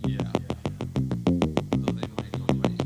Yeah. So they might not mind.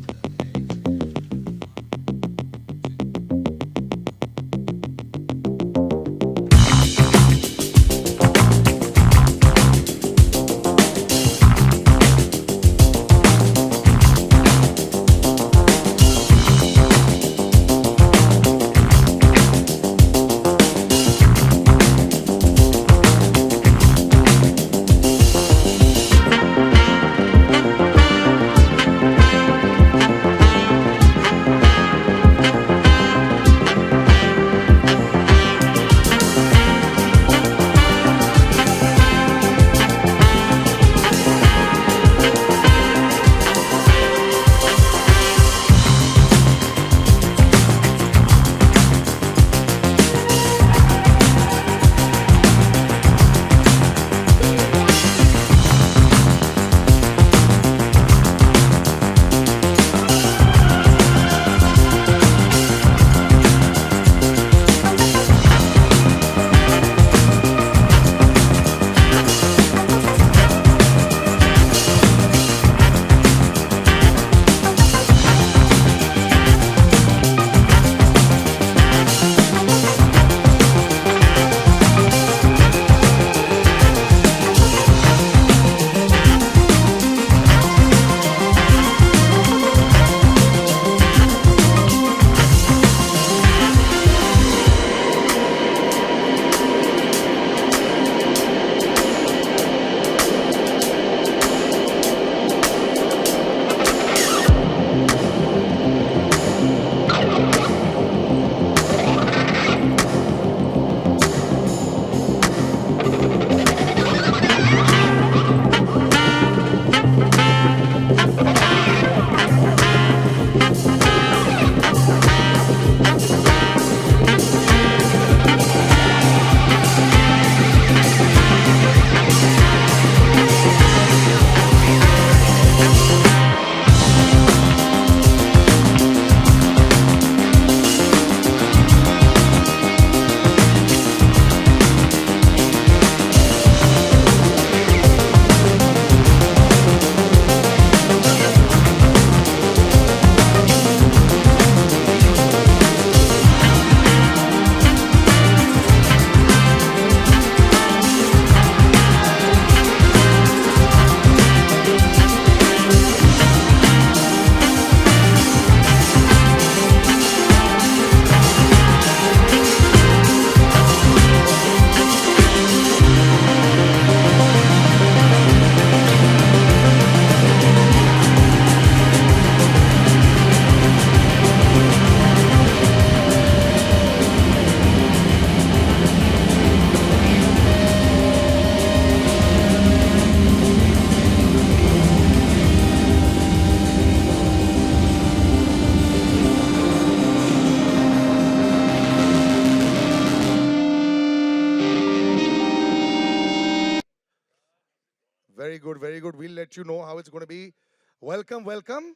Very good, very good. We'll let you know how it's going to be. Welcome, welcome.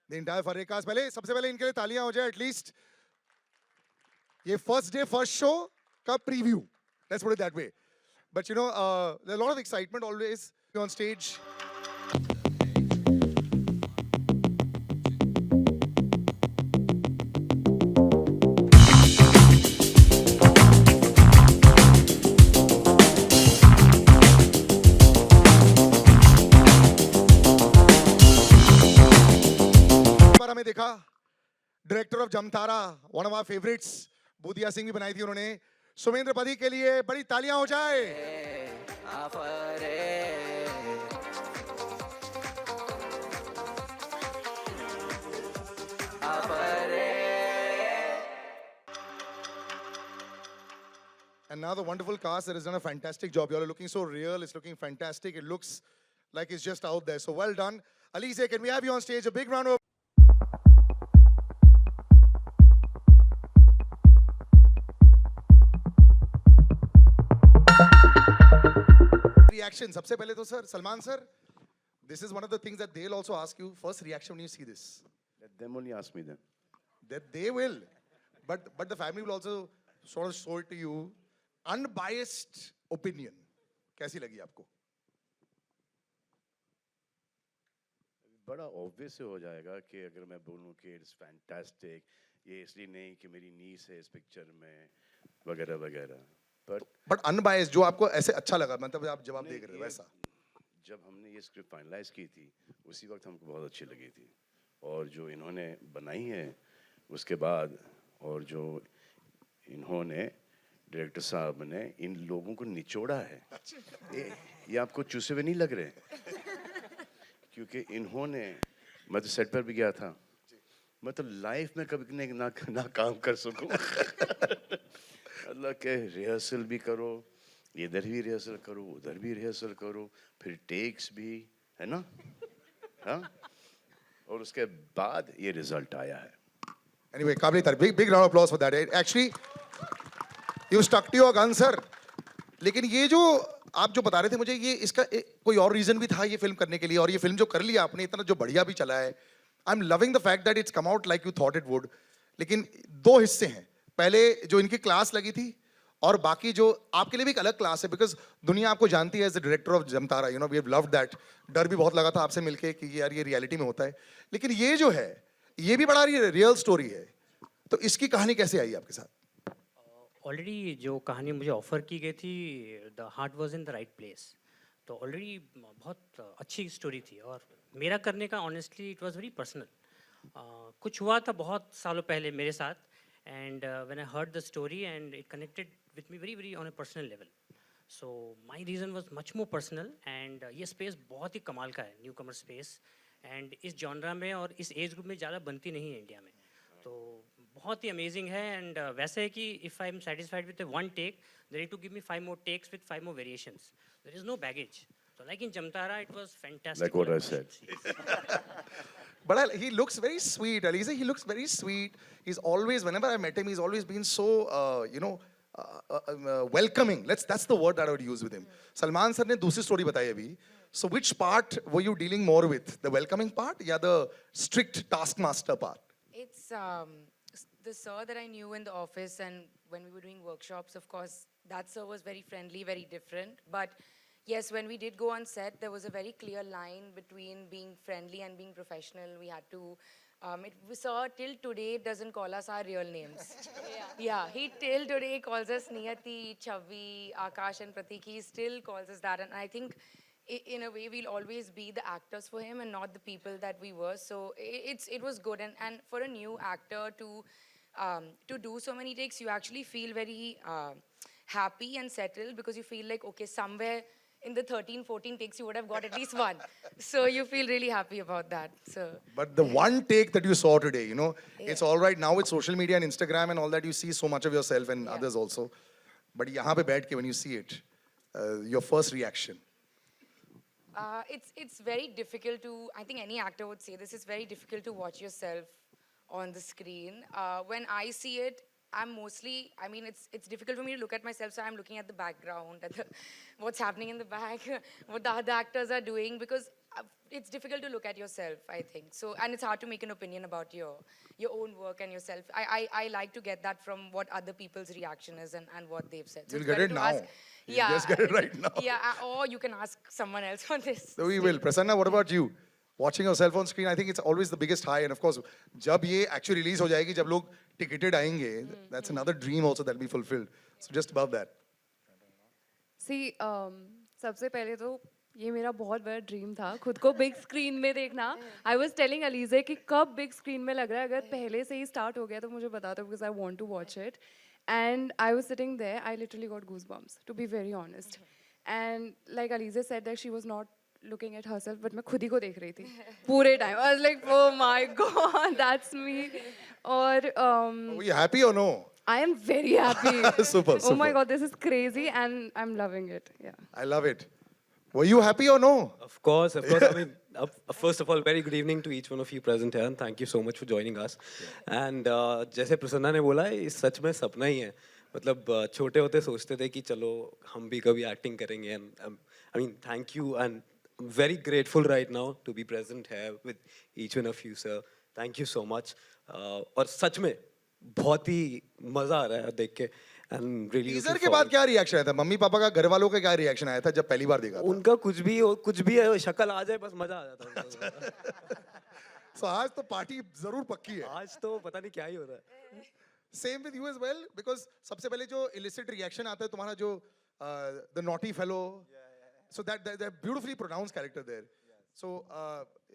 The entire Farrey cast. पहले सबसे पहले इनके लिए तालियां हो जाए at least. ये first day, first show का preview. Let's put it that way. But you know, there's a lot of excitement always on stage. बार हमें देखा director of Jamtara one of our favourites Budhia Singh भी बनाई थी उन्होंने सुमेंद्र पदी के लिए बड़ी तालियां हो जाए And now the wonderful cast that has done a fantastic job. You all are looking so real. It's looking fantastic. It looks like it's just out there. So well done. Alizeh, can we have you on stage? A big round of reaction. सबसे पहले तो sir, Salman sir, this is one of the things that they'll also ask you. First reaction when you see this. Let them only ask me then. That they will, but the family will also sort of show it to you. Unbiased opinion. कैसी लगी आपको? बड़ा obvious हो जाएगा कि अगर मैं बोलूँ कि इट्स फैंटास्टिक, ये इसलिए नहीं कि मेरी नीस है इस पिक्चर में वगैरह वगैरह, बट अनबायस्ड जो आपको ऐसे अच्छा लगा, मतलब आप जवाब नहीं, देख रहे हो ये वैसा। जब हमने ये स्क्रिप्ट फाइनलाइज की थी उसी वक्त हमको बहुत अच्छी लगी थी, और जो इन्होंने बनाई है उसके बाद, और जो इन्होंने डायरेक्टर साहब ने इन लोगों को निचोड़ा है, ये आपको चूसे हुए नहीं लग रहे? क्योंकि इन्होंने, मैं तो सेट पर भी गया था, मैं तो लाइफ में कभी ना काम कर सकूं। अल्लाह के रिहर्सल भी करो, इधर भी रिहर्सल करो, उधर भी रिहर्सल करो, फिर टेक्स भी, है ना? हाँ, और उसके बाद ये रिजल्ट आया है। Anyway, काबिल तारीफ, big round of applause for that. Actually, you stuck to your gun, sir. लेकिन ये जो आप जो बता रहे थे मुझे, ये इसका कोई और रीजन भी था ये फिल्म करने के लिए, और ये फिल्म जो कर लिया आपने, इतना जो बढ़िया भी चला है, I am loving the fact that it's come out like you thought it would. लेकिन दो हिस्से हैं, पहले जो इनकी क्लास लगी थी, और बाकी जो आपके लिए भी एक अलग क्लास है, बिकॉज दुनिया आपको जानती है as the director of Jamtara, you know we have loved that. डर भी बहुत लगा था आपसे मिलके कि यार ये रियलिटी में होता है, लेकिन ये जो है ये भी बड़ा रियल स्टोरी है। तो इसकी कहानी कैसे आई आपके साथ? ऑलरेडी जो कहानी मुझे ऑफ़र की गई थी, the heart was in the right place, तो ऑलरेडी बहुत अच्छी स्टोरी थी, और मेरा करने का honestly it was very personal. कुछ हुआ था बहुत सालों पहले मेरे साथ, and when I heard the story and it connected with me very very on A personal level, so my reason was much more personal. And ये स्पेस बहुत ही कमाल का है, न्यू कमर स्पेस, एंड इस जॉनरा में और इस age group में ज़्यादा बनती नहीं है इंडिया में, तो बहुत ही अमेजिंग है। एंड वैसे है कि if I am satisfied with one take, they need to give me 5 more takes with 5 more variations. There is no baggage. So like in Jamtara, it was fantastic. Like what I said. But he looks very sweet, Alizeh. He looks very sweet. He's always, whenever I met him, he's always been so, welcoming. That's the word that I would use with him. Salman sir ने दूसरी story बताई अभी. So which part were you dealing more with? The welcoming part, या the strict taskmaster part? It's the sir that I knew in the office, and when we were doing workshops, of course, that sir was very friendly, very different. But yes, when we did go on set, there was a very clear line between being friendly and being professional. We had to, sir till today doesn't call us our real names. Yeah, he till today calls us Niyati, Chavi, Akash and Pratik. He still calls us that, and I think in a way we'll always be the actors for him and not the people that we were. So it was good, and for a new actor to do so many takes, you actually feel very happy and settled, because you feel like, okay, somewhere in the 13-14 takes you would have got at least one, so you feel really happy about that. So But the one take that you saw today, it's all right now with social media and Instagram and all that, you see so much of yourself and others also. But यहाँ पे बैठ के when you see it, your first reaction? It's very difficult to, I think any actor would say this, it's very difficult to watch yourself on the screen. When I see it, I'm mostly, I mean, it's difficult for me to look at myself, so I'm looking at the background, at what's happening in the back, what the other actors are doing, because it's difficult to look at yourself, I think. So, and it's hard to make an opinion about your own work and yourself. I like to get that from what other people's reaction is and what they've said. So You'll it's get better it to now. ask- You'll Yeah, just get it right now. Yeah, or you can ask someone else on this. So we will. Prasanna, what about you? Watching yourself on screen, I think it's always the biggest high. And of course, जब ये actually release हो जाएगी, जब लोग ticketed आएंगे, that's another dream also that'll be fulfilled. So just about that. See, सबसे पहले तो ये मेरा बहुत बड़ा ड्रीम था खुद को बिग स्क्रीन में देखना. आई वॉज टेलिंग अलीज़े कि कब बिग स्क्रीन में लग रहा है, अगर पहले से ही स्टार्ट हो गया तो मुझे बता दो, because I want to watch it. And I was sitting there, I literally got goose bumps, to be very honest. And like Alizeh said that she was not looking at herself, but मैं खुद ही को देख रही थी पूरे time. I was like, oh my god, that's me. और Were you happy or no? I am very happy. Super, Oh my super. god, this is crazy, and I'm loving it. Yeah. I love it. Were you happy or no? Of course, of course. I mean, first of all, very good evening to each one of you present here, and thank you so much for joining us. And जैसे प्रसन्ना ने बोला, ये सच में सपना ही है. मतलब छोटे होते सोचते थे कि चलो हम भी कभी एक्टिंग करेंगे. And I mean, thank you, and I'm very grateful right now to be present here with each one of you, sir. Thank you so much. और सच में बहुत ही मज़ा आ रहा है देख के. and really टीजर looking के बाद forward. क्या रिएक्शन आया था? मम्मी पापा का, घर वालों का क्या रिएक्शन आया था जब पहली बार देखा था? उनका कुछ भी है, शक्ल आ जाए बस मजा आ जाता है उनको. So आज तो पार्टी जरूर पक्की है. आज तो पता नहीं क्या ही हो रहा है. Same with you as well, because सबसे पहले जो illicit reaction आता है तुम्हारा जो the naughty fellow, so that beautifully pronounced character there. So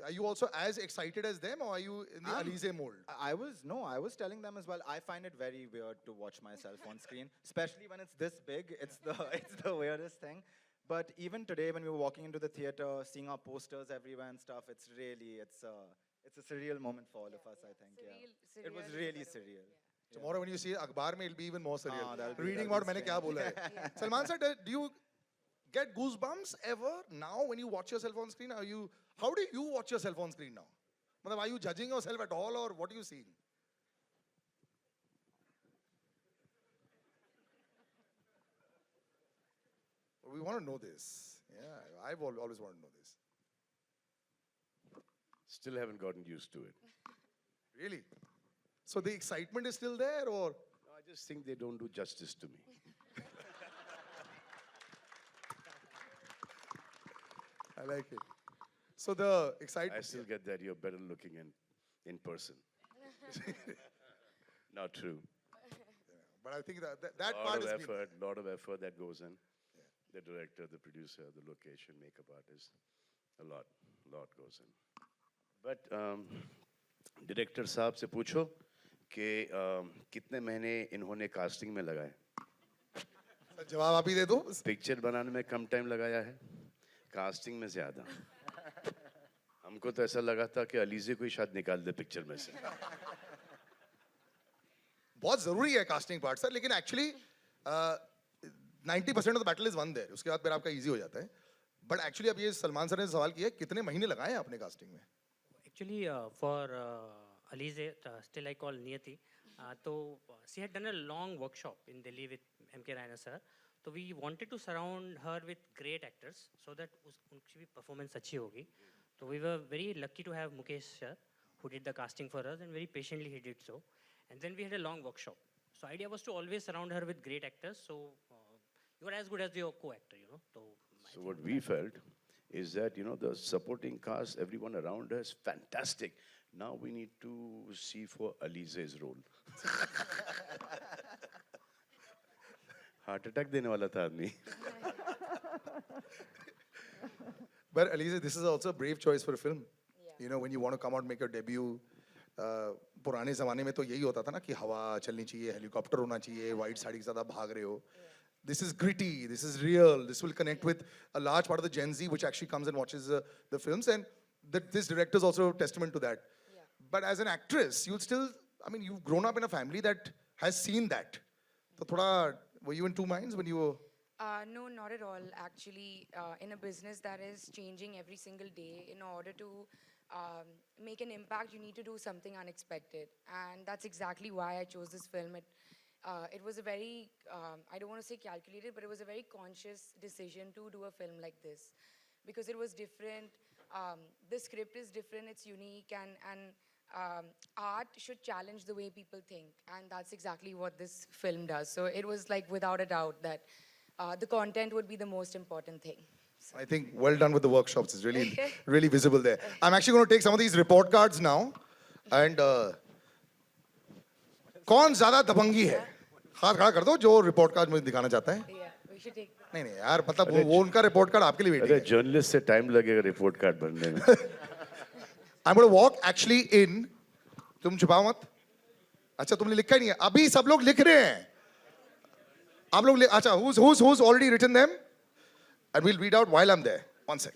are you also as excited as them, or are you in the Alizeh mold? I was telling them as well. I find it very weird to watch myself on screen, especially when it's this big. It's the weirdest thing. But even today, when we were walking into the theater, seeing our posters everywhere and stuff, it's a surreal moment for all of us. I think, Surreal it was is a really better word, surreal. Tomorrow when you see अखबार में, it'll be even more surreal. that'll be- Reading that'll about be मैंने क्या बोला strange. है. Salman sir, do you get goosebumps ever now when you watch yourself on screen? How do you watch yourself on screen now? मतलब, are you judging yourself at all, or what are you seeing? We want to know this. Yeah, I've always wanted to know this. Still haven't gotten used to it. Really? So the excitement is still there, or? No, I just think they don't do justice to me. I like it. So the I excitement. still get that you're better looking in person. Not true. But I think that Lot part of is effort, lot of effort that goes in. The director, the producer, the location, makeup artist, a lot goes in. But director साहब से पूछो कि कितने महीने इन्होंने casting में लगाए. जवाब आप ही दे दो. पिक्चर बनाने में कम टाइम लगाया है, कास्टिंग में ज्यादा. हमको तो ऐसा लगा था कि अलीज़े को ही शायद निकाल दे पिक्चर में से. बहुत जरूरी है कास्टिंग पार्ट सर, लेकिन actually 90% of the battle is won there. उसके बाद फिर आपका इजी हो जाता है. बट एक्चुअली अब ये सलमान सर ने सवाल किया, कितने महीने लगाए हैं आपने कास्टिंग में? Actually, for Alizeh, still I call Niyati, so she had done a long workshop in Delhi with M.K. Raina sir. So we wanted to surround her with great actors so that उनकी भी performance अच्छी होगी. So we were very lucky to have Mukesh sir, who did the casting for us, and very patiently he did so. And then we had a long workshop. So idea was to always surround her with great actors. So you are as good as your co-actor, you know. So what we felt is that, the supporting cast, everyone around us, fantastic. Now we need to see for Alizeh's role. Heart attack देने वाला था आदमी. But Alizeh, this is also a brave choice for a film. You know, when you want to come out and make your debut, पुराने ज़माने में तो यही होता था ना कि हवा चलनी चाहिए, हेलीकॉप्टर होना चाहिए, वाइट साड़ी के साथ आप भाग रहे हो. This is gritty, this is real, this will connect with a large part of the Gen Z which actually comes and watches the films, and this director is also a testament to that. But as an actress, you'll still, you've grown up in a family that has seen that. So thoda, were you in two minds when you were? No, not at all. Actually, in a business that is changing every single day, in order to make an impact, you need to do something unexpected. And that's exactly why I chose this film. It was a very, I don't want to say calculated, but it was a very conscious decision to do a film like this. Because it was different, the script is different, it's unique, and art should challenge the way people think. And that's exactly what this film does. So it was like without a doubt that the content would be the most important thing. So. I think well done with the workshops. It's really, really visible there. I'm actually going to take some of these report cards now. And कौन ज़्यादा दबंगी है? हाथ खड़ा कर दो जो report card मुझे दिखाना चाहता है. Yeah, we should take. नहीं नहीं यार, मतलब वो उनका रिपोर्ट कार्ड आपके लिए वेटिंग अरे है. जर्नलिस्ट से टाइम लगेगा रिपोर्ट कार्ड बनने में. I'm going to walk actually in. तुम छुपाओ मत. अच्छा तुमने लिखा ही नहीं है. अभी सब लोग लिख रहे हैं. आप लोग अच्छा who's already written them? And we'll read out while I'm there. One sec.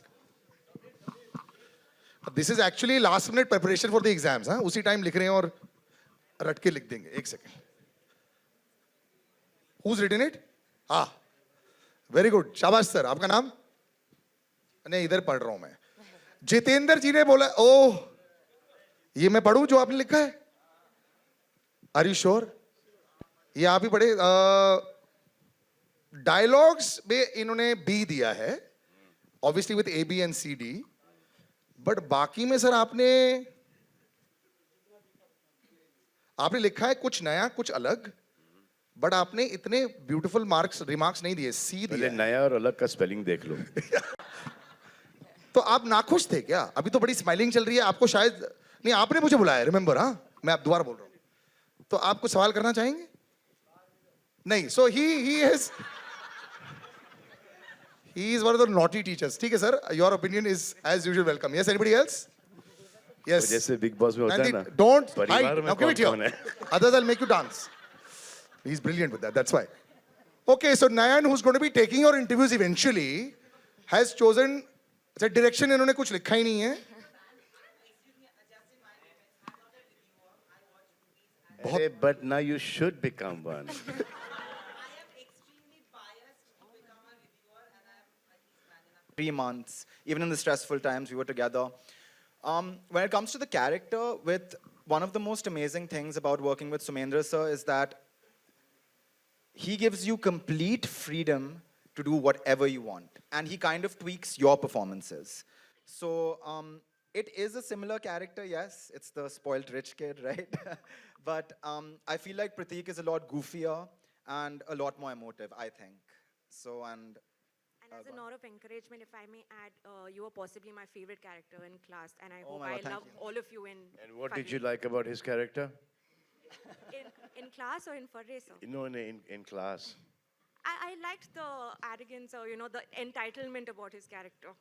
This is actually last minute preparation for the exams. हाँ उसी टाइम लिख रहे हैं और रट के लिख देंगे. एक सेकंड. Who's written it? हाँ. Very good. शाबाश सर. आपका नाम? नहीं इधर पढ़ रहा हूँ मैं. जितेंद्र जी ने बोला ओह ये मैं पढ़ूं जो आपने लिखा है? Are you sure? ये आप ही पढ़े. डायलॉग्स में इन्होंने बी दिया है, obviously with A B and C D. But बाकी में सर आपने लिखा है कुछ नया कुछ अलग, बट आपने इतने ब्यूटीफुल मार्क्स रिमार्क्स नहीं दिए, सी पहले दिया है। नया और अलग का स्पेलिंग देख लो। तो आप नाखुश थे क्या? अभी तो बड़ी स्माइलिंग चल रही है, आपको शायद नहीं, आपने मुझे बुलाया, रिमेंबर? हाँ, मैं आप दोबारा बोल रहा हूँ। तो आप कुछ सवाल करना चाहेंगे? नहीं, so he is one of the naughty teachers. ठीक है sir, your opinion is as usual welcome. Yes, anybody else? तो जैसे बिग बॉस में होता है ना, डोंट परिवार हाइड, में नाउ गिव इट कौन हियर, है? Others I will make you dance. He is brilliant with that, that's why. Okay, so Nayan, who's going to be taking your interviews eventually, has chosen. अच्छा, direction इन्होंने कुछ लिखा ही नहीं है। अरे, but now you should become one. 3 months, even in the stressful times, we were together. When it comes to the character, with one of the most amazing things about working with Sumendra sir is that he gives you complete freedom to do whatever you want, and he kind of tweaks your performances. So it is a similar character, yes. It's the spoiled rich kid, right? But I feel like Prateek is a lot goofier and a lot more emotive, I think. So, and as a note of encouragement, if I may add, you were possibly my favorite character in class, and I Oh hope my God, I thank love you. all of you in. And what did Farrey. you like about his character? In class or in Farrey, sir? No, in class. I liked the arrogance or the entitlement about his character.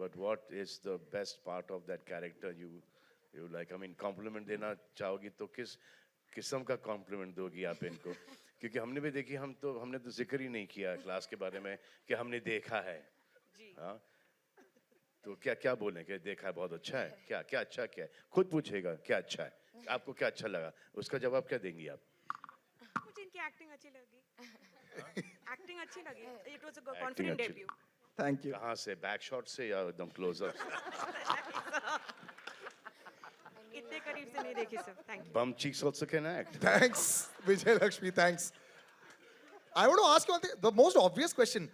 But what is the best part of that character you like? I mean, compliment देना चाहोगी तो किस किस्म का compliment दोगी आप इनको? क्योंकि हमने भी देखी, हमने तो जिक्र ही नहीं किया क्लास के बारे में कि हमने देखा है। हाँ, तो क्या बोलें कि देखा है, बहुत अच्छा है, क्या अच्छा क्या है? खुद पूछेगा क्या अच्छा है, आपको क्या अच्छा लगा, उसका जवाब क्या देंगी आप? मुझे इनकी एक्टिंग अच्छी लगी। एक्टिंग अच्छी लगी। It was a confident अच्छी- debut. thank you. कहाँ से, बैक शॉट से या एकदम क्लोजअप? इतने करीब से नहीं देखी sir. Thank you. Bum cheeks also can act. Thanks, Vijay Lakshmi, thanks. I want to ask you one thing, the most obvious question.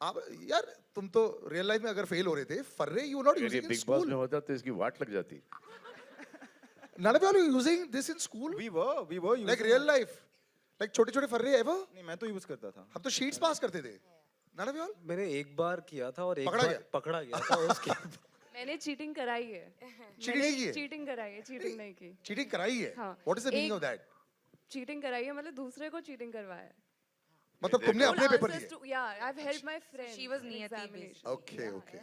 आप यार, तुम तो रियल लाइफ में अगर फेल हो रहे थे, Farrey you were not अगर ये using in बिग बॉस में school. होता तो इसकी वाट लग जाती। None of you are using this in school? We were using Like real life? Like छोटे छोटे Farrey ever? नहीं, मैं तो यूज करता था। हम तो sheets पास करते थे। None of you all? मैंने एक बार किया था और एक पकड़ा बार गया? पकड़ा गया था उसके मैंने चीटिंग कराई है। Cheating नहीं की है? चीटिंग कराई है, चीटिंग नहीं की। Cheating कराई है? हाँ। What is the meaning एक- of that? चीटिंग कराई है मतलब दूसरे को चीटिंग करवाया है। मतलब तुमने अपने Full पेपर answers दिए? to- Yeah, I've helped my friend. She was in niyati based. examination. Okay, okay.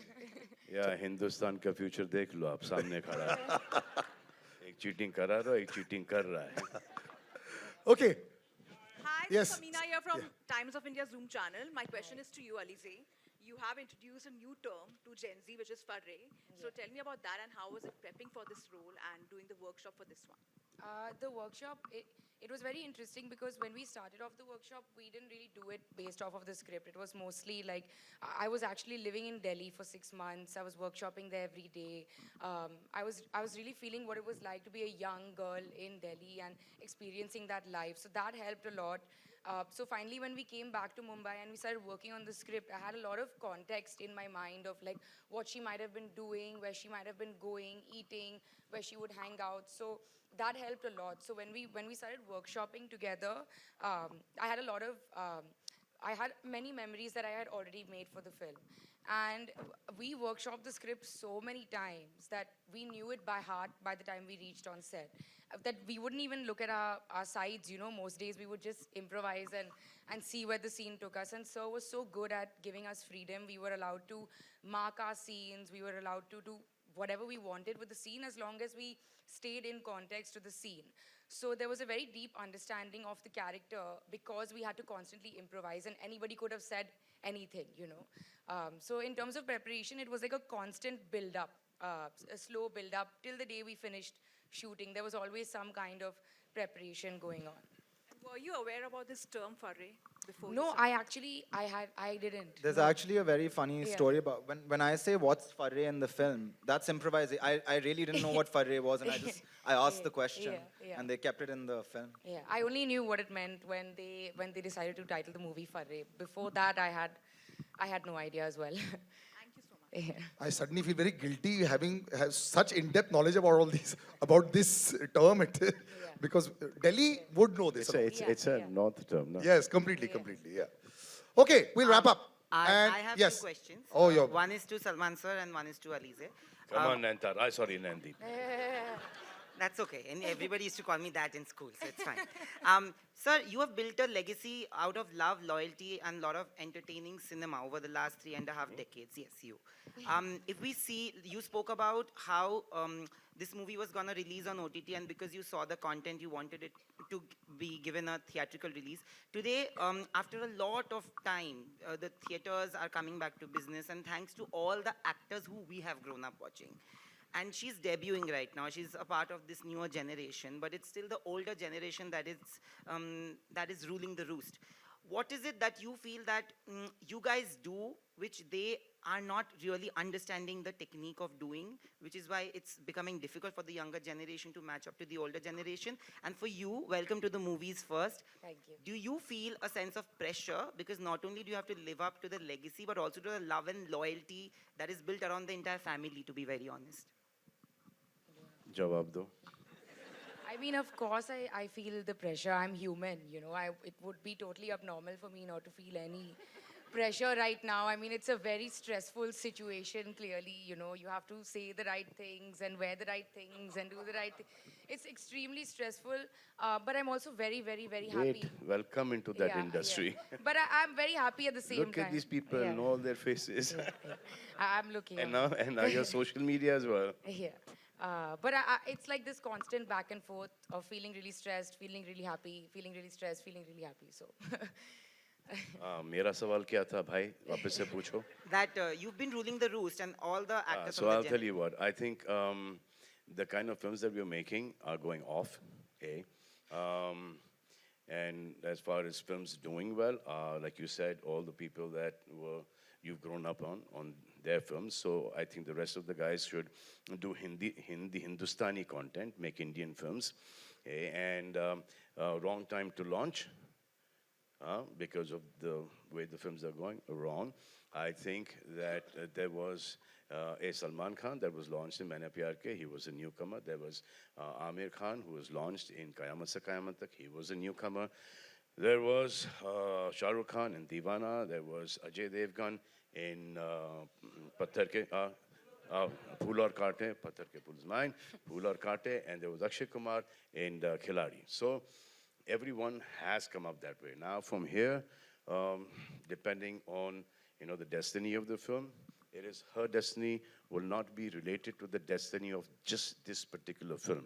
या हिंदुस्तान का फ्यूचर देख लो, आप सामने खड़ा है। एक चीटिंग करा रहा है, एक चीटिंग कर रहा है। Okay. Hi, Yes. Samina here from Times of India Zoom channel. My question is to you, Alizeh. You have introduced a new term to Gen Z, which is Farrey. So tell me about that and how was it prepping for this role and doing the workshop for this one? The workshop, it was very interesting because when we started off the workshop, we didn't really do it based off of the script. It was mostly like, I was actually living in Delhi for 6 months. I was workshopping there every day. I was really feeling what it was like to be a young girl in Delhi and experiencing that life. So that helped a lot. So finally, when we came back to Mumbai and we started working on the script, I had a lot of context in my mind of like what she might have been doing, where she might have been going, eating, where she would hang out. So that helped a lot. So when we started workshopping together, I had a lot of, I had many memories that I had already made for the film. And we workshopped the script so many times that we knew it by heart by the time we reached on set. That we wouldn't even look at our sides, most days we would just improvise and see where the scene took us. And Sir was so good at giving us freedom. We were allowed to mark our scenes. We were allowed to do whatever we wanted with the scene as long as we stayed in context to the scene. So there was a very deep understanding of the character because we had to constantly improvise and anybody could have said anything, So in terms of preparation, it was like a constant build-up, a slow build-up till the day we finished shooting. There was always some kind of preparation going on. Were you aware about this term Farrey before? No, you I didn't. There's No. actually a very funny Yeah. story about when I say what's Farrey in the film, that's improvising. I really didn't know what Farrey was, and I asked the question, Yeah. and they kept it in the film. Yeah, I only knew what it meant when they decided to title the movie Farrey. Before that, I had no idea as well. Thank you so much. I suddenly feel very guilty having such in-depth knowledge about all these, about this term, because Delhi would know this. It's a north term, no? Yes, completely, yeah. Okay, we'll wrap up. And I have yes. two questions. Oh, yeah. One is to Salman sir and one is to Alizeh. Come on, Nantar. Sorry, Nandi. That's okay. And everybody used to call me that in school, so it's fine. Sir, you have built a legacy out of love, loyalty, and a lot of entertaining cinema over the last 3.5 decades. Yes, you. If we see, you spoke about how this movie was going to release on OTT, and because you saw the content, you wanted it to be given a theatrical release. Today, after a lot of time, the theaters are coming back to business, and thanks to all the actors who we have grown up watching. And she's debuting right now. She's a part of this newer generation, but it's still the older generation that is ruling the roost. What is it that you feel that you guys do, which they are not really understanding the technique of doing, which is why it's becoming difficult for the younger generation to match up to the older generation? And for you, welcome to the movies first. Thank you. Do you feel a sense of pressure? Because not only do you have to live up to the legacy, but also to the love and loyalty that is built around the entire family, to be very honest. Jawab do. I mean, of course, I feel the pressure. I'm human, you know. It would be totally abnormal for me not to feel any pressure right now. I mean, it's a very stressful situation, clearly. You know, you have to say the right things and wear the right things and do the right things. It's extremely stressful, but I'm also very, very, very happy. Great. Welcome into that Yeah, industry. yeah. But I'm very happy at the same time. Look at these people, Yeah. know all their faces. I'm looking. and now your social media as well. Yeah. But it's like this constant back and forth of feeling really stressed, feeling really happy, feeling really stressed, feeling really happy. So. मेरा सवाल क्या था भाई वापस से पूछो. That you've been ruling the roost and all the actors So of I'll the tell you what, I think the kind of films that we're making are going off, and as far as films doing well, like you said, all the people that you've grown up on their films, so I think the rest of the guys should do Hindustani content, make Indian films, and wrong time to launch, because of the way the films are going wrong. I think that there was a Salman Khan that was launched in Maine Pyar Ke. He was a newcomer. There was Amir Khan, who was launched in Qayamat Se Qayamat Tak. He was a newcomer. There was Shah Rukh Khan in Deewana. There was Ajay Devgan in Patthar Ke Phool Aur Kaate, Patthar Ke Phool Is Mine, Phool Aur Kaate, and there was Akshay Kumar in Khiladi. So everyone has come up that way. Now from here, depending on the destiny of the film, it is her destiny will not be related to the destiny of just this particular film.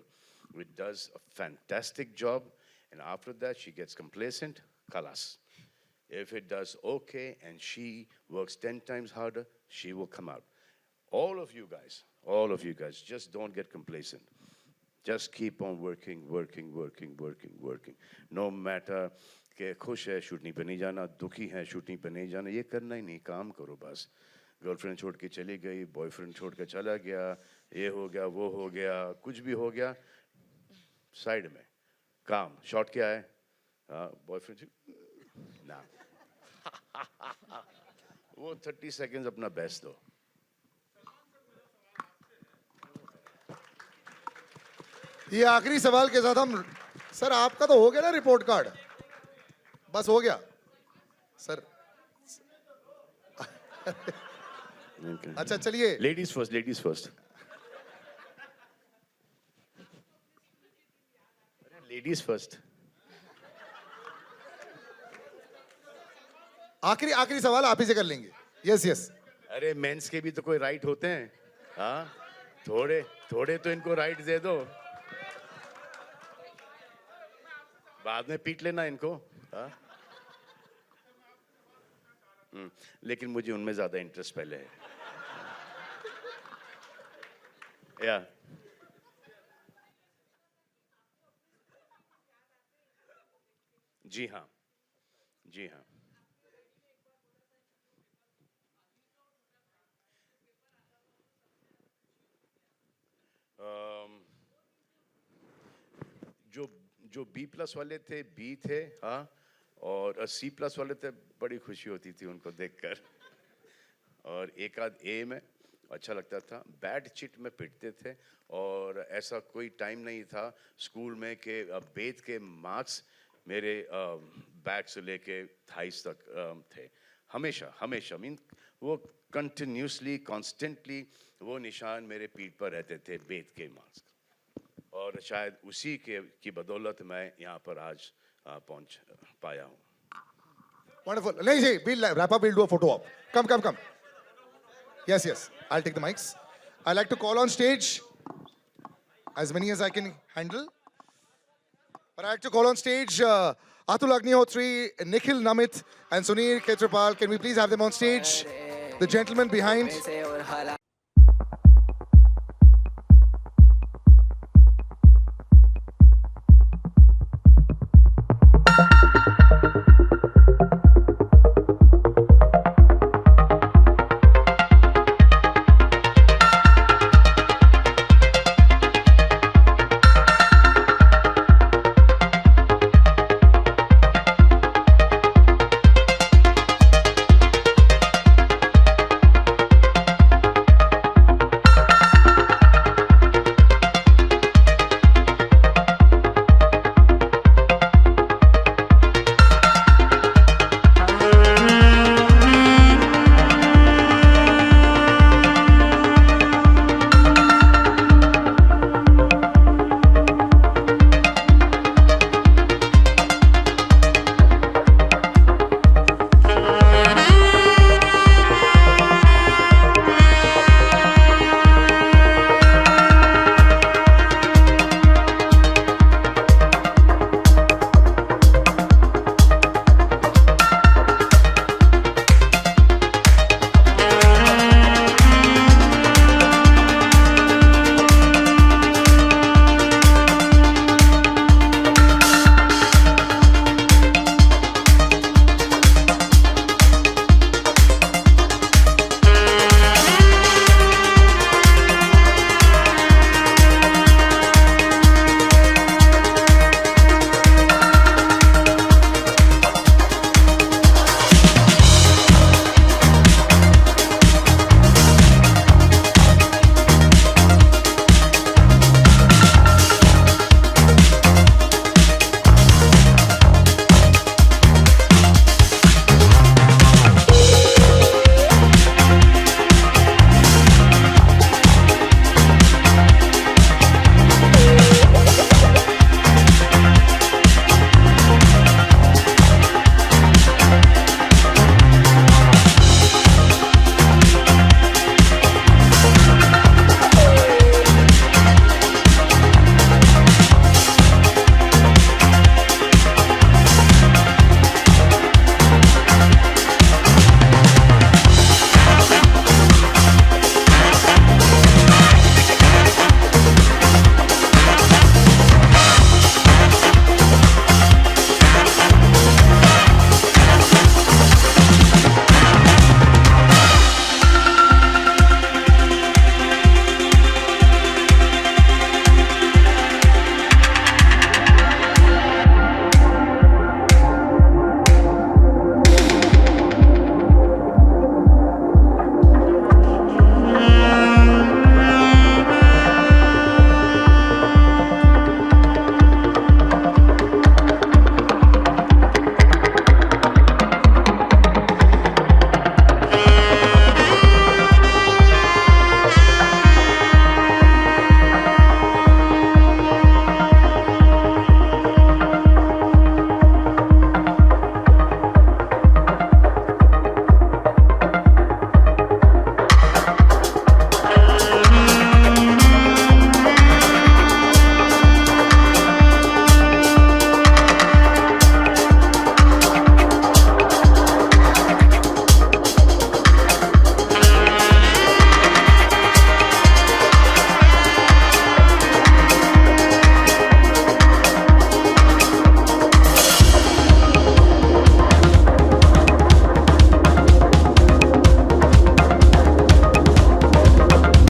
It does a fantastic job, and after that she gets complacent, khalas. If it does okay and she works 10 times harder, she will come out. All of you guys, just don't get complacent. Just keep on working. No matter कि खुश है shooting पे नहीं जाना, दुखी है shooting पे नहीं जाना, ये करना ही नहीं, काम करो बस. गर्लफ्रेंड छोड़ के चली गई, बॉयफ्रेंड छोड़ के चला गया, ये हो गया, वो हो गया, कुछ भी हो गया, साइड में काम. शॉट क्या है? बॉयफ्रेंड ना वो 30 सेकंड्स अपना बेस्ट दो. ये आखिरी सवाल के साथ हम सर आपका तो हो गया ना रिपोर्ट कार्ड, बस हो गया सर. अच्छा चलिए, लेडीज फर्स्ट. Ladies first. आखिरी सवाल आप ही से कर लेंगे. यस. अरे मेंस के भी तो कोई राइट होते हैं, हाँ? थोड़े तो इनको राइट दे दो, बाद में पीट लेना इनको, हाँ? लेकिन मुझे उनमें ज्यादा इंटरेस्ट पहले है. या जी हाँ. जो B+ वाले थे, B थे, हाँ, और C+ वाले थे, बड़ी खुशी होती थी उनको देखकर. और एक आध A में, अच्छा लगता था। बैड चिट में पिटते थे और ऐसा कोई टाइम नहीं था स्कूल में कि बेत के मार्क्स मेरे बैक से लेके थाइस तक थे। हमेशा हमेशा मीन वो कंटिन्यूसली कॉन्स्टेंटली वो निशान मेरे पीठ पर रहते थे बेत के मार्क्स। और शायद उसी के की बदौलत मैं यहाँ पर आज पहुँच पाया हूँ। Wonderful. Alizeh, we'll wrap up. We'll do a photo op. Come. Yes. I'll take the mics. I'd like to call on stage as many as I can handle. But I'd like to call on stage Atul Agnihotri, Nikhil Namit, and Sunir Ketrapal. Can we please have them on stage? The gentleman behind.